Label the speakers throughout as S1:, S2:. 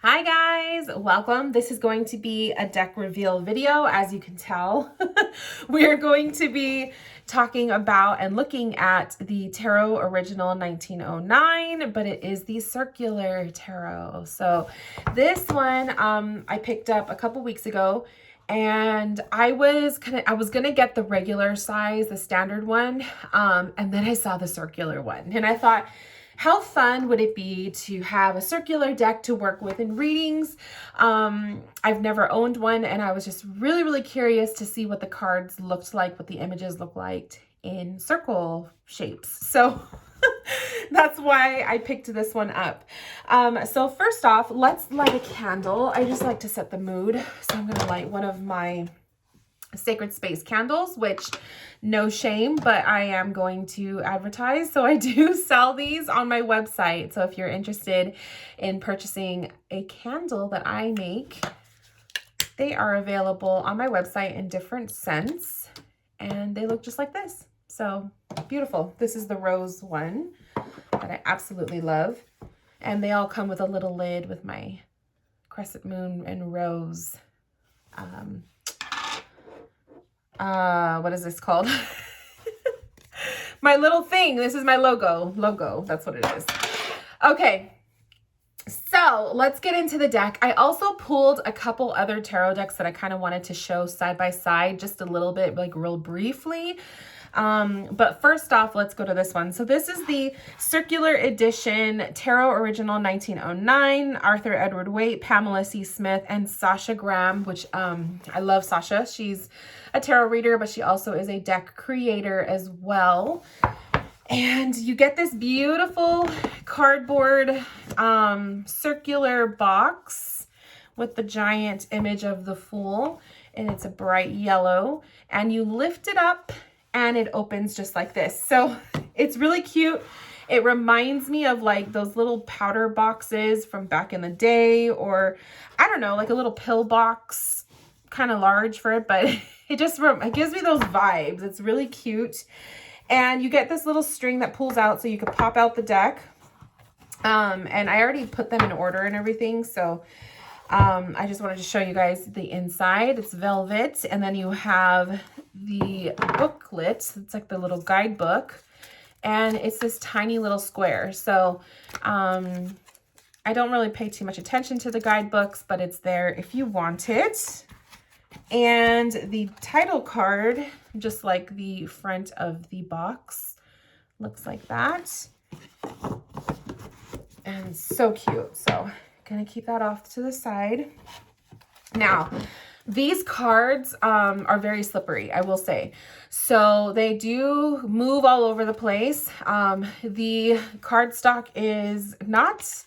S1: Hi guys, welcome. This is going to be a deck reveal video. As you can tell, we're going to be talking about and looking at the Tarot Original 1909, but it is the circular tarot. So this one I picked up a couple weeks ago, and I was gonna get the regular size, the standard one, and then I saw the circular one, and I thought, how fun would it be to have a circular deck to work with in readings? I've never owned one, and I was just really curious to see what the cards looked like, what the images looked like in circle shapes. So that's why I picked this one up. So first off, let's light a candle. I just like to set the mood. So I'm gonna light one of my Sacred Space candles, which no shame, but I am going to advertise. So I do sell these on my website. So if you're interested in purchasing a candle that I make, they are available on my website in different scents, and they look just like this. So beautiful. This is the rose one that I absolutely love. And they all come with a little lid with my crescent moon and rose what is this called? My little thing. This is my logo. That's what it is. Okay. So let's get into the deck. I also pulled a couple other tarot decks that I kind of wanted to show side by side, just a little bit, like real briefly. But first off, let's go to this one. So this is the Circular Edition Tarot Original 1909, Arthur Edward Waite, Pamela C. Smith, and Sasha Graham, which I love Sasha. She's a tarot reader, but she also is a deck creator as well. And you get this beautiful cardboard circular box with the giant image of the Fool, and it's a bright yellow, and you lift it up and it opens just like this. So it's really cute. It reminds me of like those little powder boxes from back in the day, or I don't know, like a little pill box, kind of large for it, but it gives me those vibes. It's really cute. And you get this little string that pulls out so you can pop out the deck. And I already put them in order and everything. So I just wanted to show you guys the inside. It's velvet, and then you have the booklet. It's like the little guidebook, and it's this tiny little square. So I don't really pay too much attention to the guidebooks, but it's there if you want it. And the title card, just like the front of the box, looks like that. And so cute. So gonna keep that off to the side. Now, these cards are very slippery, I will say. So they do move all over the place. The cardstock is not,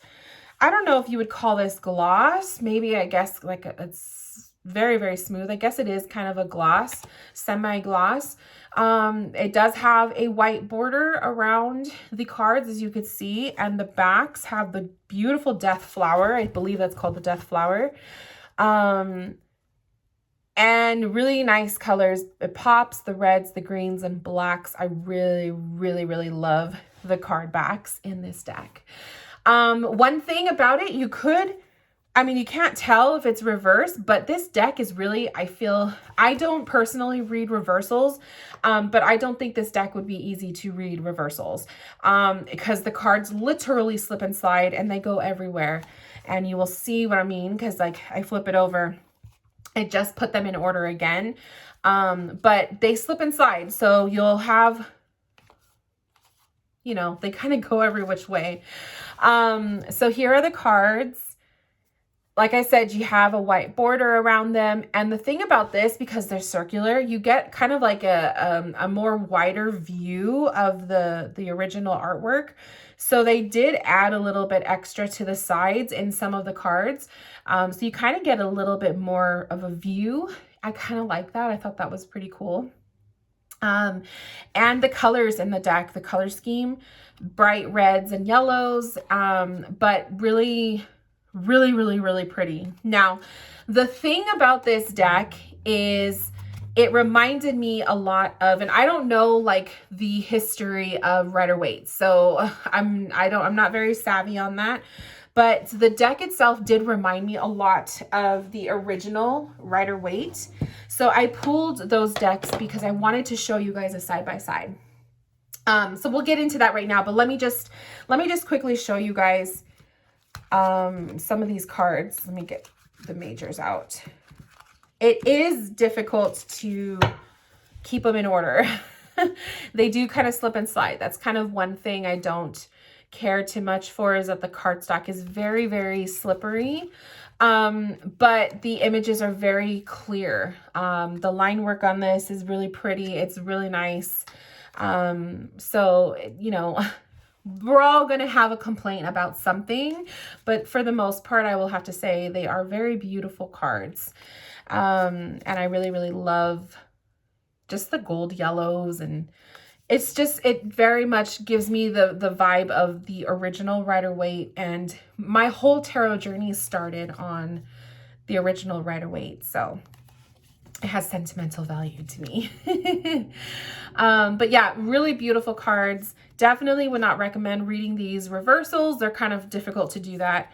S1: I don't know if you would call this gloss. Maybe, I guess, like it's very smooth. I guess it is kind of a gloss, semi-gloss. It does have a white border around the cards, as you could see, and the backs have the beautiful death flower. I believe that's called the death flower. And really nice colors. It pops, the reds, the greens, and blacks. I really love the card backs in this deck. One thing about it, you can't tell if it's reversed, but this deck is really, I don't personally read reversals, but I don't think this deck would be easy to read reversals, because the cards literally slip and slide and they go everywhere. And you will see what I mean, because like I flip it over, I just put them in order again, but they slip and slide. So you'll have, they kind of go every which way. So here are the cards. Like I said, you have a white border around them. And the thing about this, because they're circular, you get kind of like a more wider view of the original artwork. So they did add a little bit extra to the sides in some of the cards. So you kind of get a little bit more of a view. I kind of like that. I thought that was pretty cool. And the colors in the deck, the color scheme, bright reds and yellows, but really pretty. Now, the thing about this deck is it reminded me a lot of, and I don't know like the history of Rider Waite, so I'm not very savvy on that, But the deck itself did remind me a lot of the original Rider-Waite. So I pulled those decks because I wanted to show you guys a side-by-side. So we'll get into that right now, but let me just quickly show you guys some of these cards. Let me get the majors out. It is difficult to keep them in order. They do kind of slip and slide. That's kind of one thing I don't care too much for, is that the cardstock is very, very slippery. But the images are very clear. The line work on this is really pretty. It's really nice. So, you know, we're all going to have a complaint about something, but for the most part, I will have to say they are very beautiful cards. And I really, really love just the gold yellows, and it's just, it very much gives me the vibe of the original Rider-Waite, and my whole tarot journey started on the original Rider-Waite, so it has sentimental value to me. But yeah, really beautiful cards. Definitely would not recommend reading these reversals. They're kind of difficult to do that.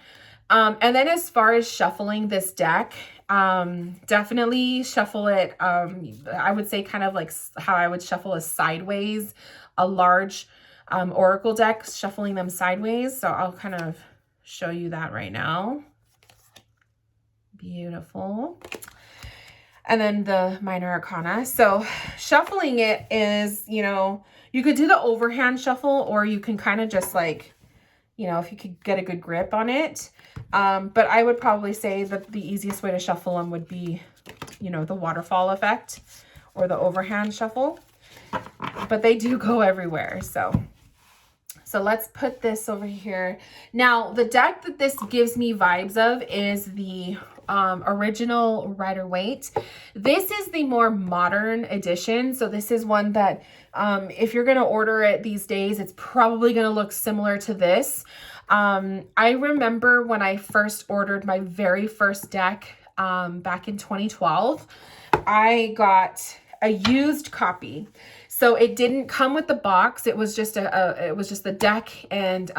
S1: And then as far as shuffling this deck, definitely shuffle it. I would say kind of like how I would shuffle a sideways, a large oracle deck, shuffling them sideways. So I'll kind of show you that right now. Beautiful. And then the minor arcana. So shuffling it is, you know, you could do the overhand shuffle, or you can kind of just like, you know, if you could get a good grip on it. But I would probably say that the easiest way to shuffle them would be, you know, the waterfall effect or the overhand shuffle. But they do go everywhere. So let's put this over here. Now, the deck that this gives me vibes of is the original Rider-Waite. This is the more modern edition. So this is one that if you're going to order it these days, it's probably going to look similar to this. I remember when I first ordered my very first deck back in 2012, I got a used copy. So it didn't come with the box. It was just the deck, and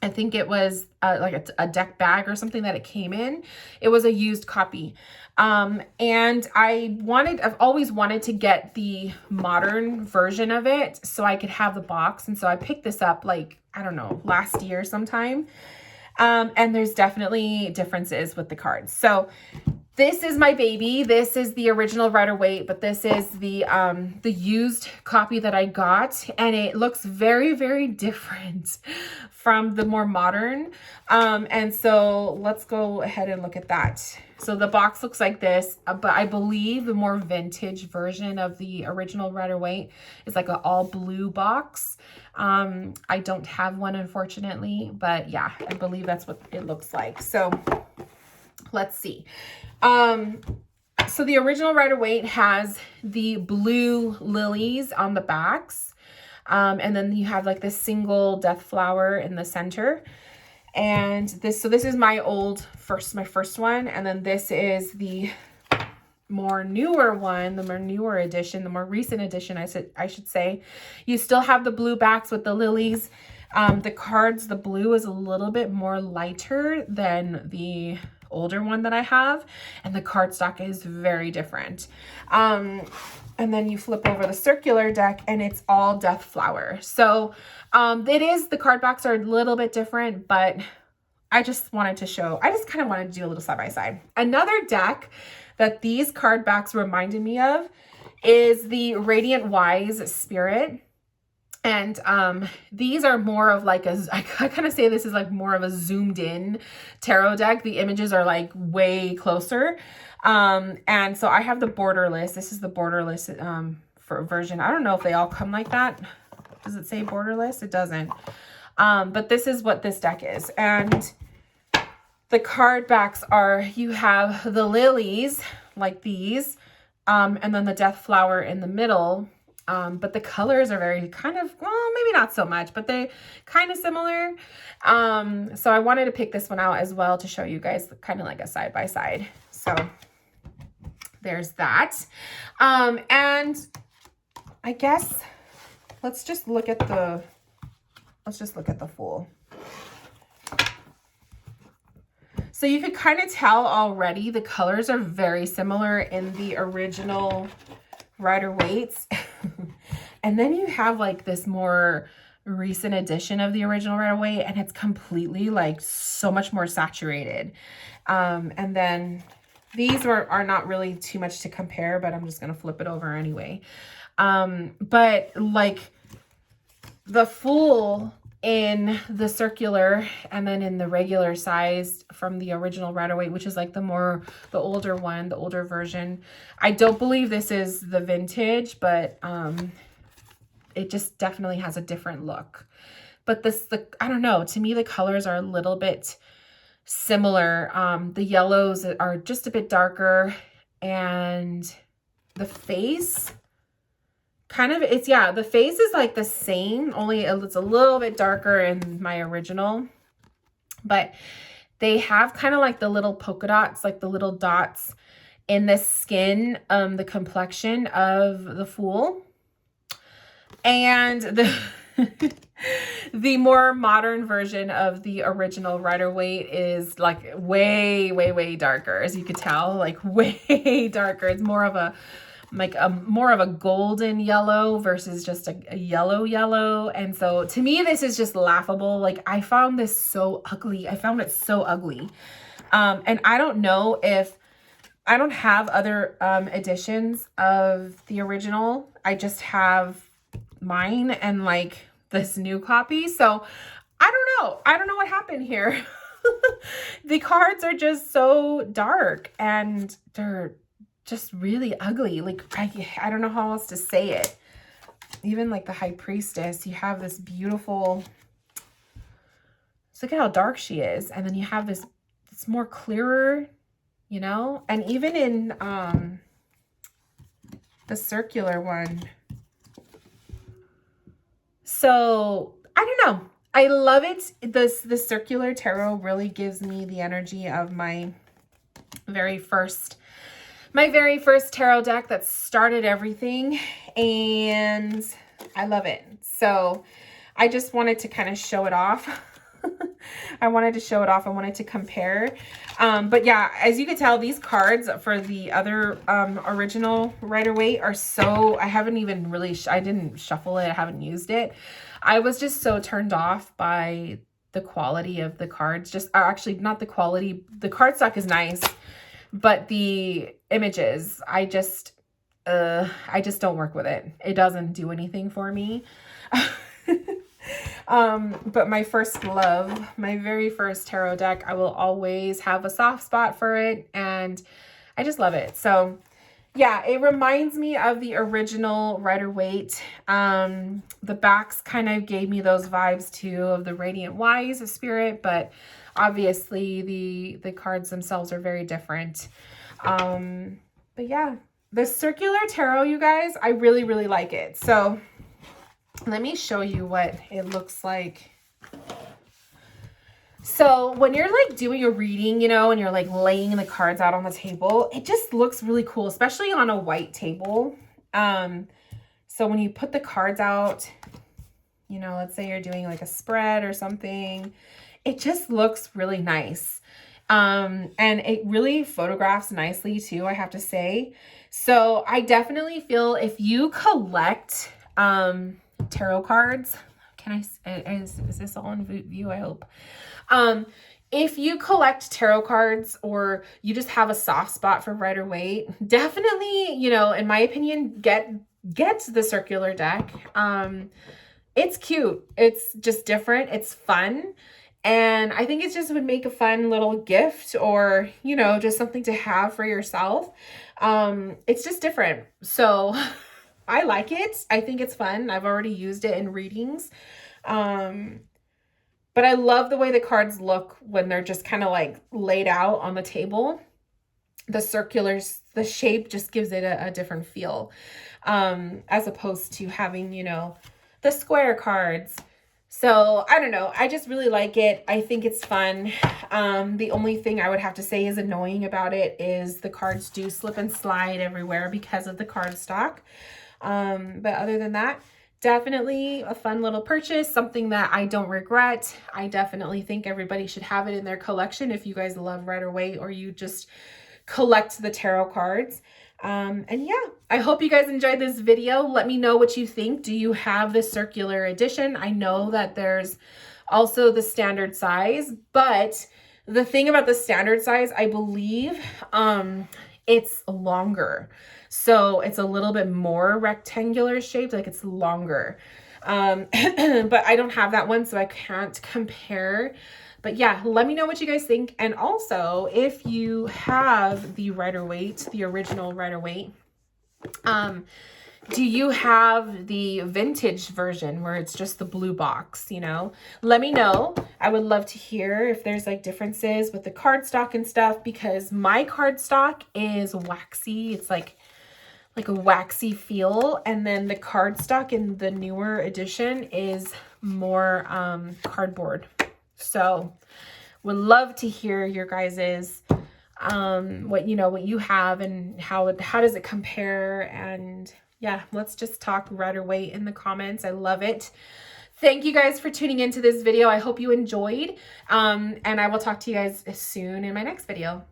S1: I think it was like a deck bag or something that it came in. It was a used copy. And I've always wanted to get the modern version of it so I could have the box. And so I picked this up like, I don't know, last year sometime. And there's definitely differences with the cards. So this is my baby. This is the original Rider-Waite, but this is the used copy that I got, and it looks very, very different from the more modern. And so let's go ahead and look at that. So the box looks like this, but I believe the more vintage version of the original Rider-Waite is like an all blue box. I don't have one, unfortunately, but yeah, I believe that's what it looks like. So let's see. So the original Rider-Waite has the blue lilies on the backs. And then you have like this single death flower in the center. And this is my first one. And then this is the more newer one, the more newer edition, the more recent edition, I should say. You still have the blue backs with the lilies. The cards, the blue is a little bit more lighter than the older one that I have, and the cardstock is very different. And then you flip over the circular deck and it's all death flower. So the card backs are a little bit different, but I just kind of wanted to do a little side by side. Another deck that these card backs reminded me of is the Radiant Wise Spirit. And these are more of like I kind of say this is like more of a zoomed in tarot deck. The images are like way closer. And so I have the borderless. This is the borderless for version. I don't know if they all come like that. Does it say borderless? It doesn't. But this is what this deck is. And the card backs are, you have the lilies like these, and then the death flower in the middle. But the colors are very kind of, well, maybe not so much, but they kind of similar. So I wanted to pick this one out as well to show you guys kind of like a side by side. So there's that. And I guess let's just look at the Fool. So you could kind of tell already the colors are very similar in the original Rider-Waite's. And then you have like this more recent edition of the original Rider-Waite, and it's completely like so much more saturated. And then these are not really too much to compare, but I'm just going to flip it over anyway. But like the full in the circular and then in the regular size from the original Rider-Waite, which is like the older one, the older version. I don't believe this is the vintage, but it just definitely has a different look. But I don't know, to me the colors are a little bit similar. The yellows are just a bit darker, and the face kind of, the face is like the same, only it's a little bit darker in my original. But they have kind of like the little polka dots, like the little dots in the skin, the complexion of the Fool. And the more modern version of the original Rider-Waite is like way, way, way darker, as you could tell, like way darker. It's more of a golden yellow versus just a yellow. And so to me, this is just laughable. Like, I found this so ugly. I found it so ugly. And I don't know if I don't have other editions of the original. I just have mine and like this new copy. So I don't know what happened here. The cards are just so dark and they're just really ugly. Like, I don't know how else to say it. Even like the High Priestess, you have this beautiful, look at how dark she is. And then you have this, it's more clearer, you know? And even in the circular one. So I don't know. I love it. The circular tarot really gives me the energy of my very first tarot deck that started everything, and I love it. So I just wanted to kind of show it off. I wanted to show it off. I wanted to compare. But yeah, as you can tell, these cards for the other original Rider-Waite are so, I haven't even really, I didn't shuffle it. I haven't used it. I was just so turned off by the quality of the cards. Just, actually not the quality. The cardstock is nice, but the images, I just don't work with it. It doesn't do anything for me. But my first love, my very first tarot deck, I will always have a soft spot for it, and I just love it. So yeah, it reminds me of the original Rider-Waite. The backs kind of gave me those vibes too of the Radiant Wise of Spirit, but obviously the cards themselves are very different. But yeah, the circular tarot, you guys, I really, really like it. So let me show you what it looks like. So when you're like doing a reading, you know, and you're like laying the cards out on the table, it just looks really cool, especially on a white table. So when you put the cards out, you know, let's say you're doing like a spread or something, it just looks really nice. And it really photographs nicely too, I have to say. So I definitely feel if you collect tarot cards, is this all in view? I hope. If you collect tarot cards or you just have a soft spot for Rider-Waite, definitely, you know, in my opinion, get the circular deck. It's cute. It's just different. It's fun. And I think it just would make a fun little gift, or, you know, just something to have for yourself. It's just different. So I like it. I think it's fun. I've already used it in readings. But I love the way the cards look when they're just kind of like laid out on the table. The circulars, the shape just gives it a different feel, as opposed to having, you know, the square cards. So I don't know. I just really like it. I think it's fun. The only thing I would have to say is annoying about it is the cards do slip and slide everywhere because of the cardstock. But other than that, definitely a fun little purchase, something that I don't regret. I definitely think everybody should have it in their collection if you guys love Rider-Waite or you just collect the tarot cards. And yeah, I hope you guys enjoyed this video. Let me know what you think. Do you have the circular edition? I know that there's also the standard size, but the thing about the standard size, I believe, it's longer. So it's a little bit more rectangular shaped, like it's longer. But I don't have that one, so I can't compare. But yeah, let me know what you guys think. And also, if you have the Rider-Waite, the original Rider-Waite, do you have the vintage version where it's just the blue box, you know? Let me know. I would love to hear if there's like differences with the cardstock and stuff, because my cardstock is waxy. It's like a waxy feel. And then the cardstock in the newer edition is more cardboard. So would love to hear your guys's what you have and how does it compare. And yeah, let's just talk Rider-Waite in the comments. I love it. Thank you guys for tuning into this video. I hope you enjoyed. And I will talk to you guys soon in my next video.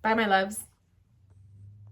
S1: Bye, my loves.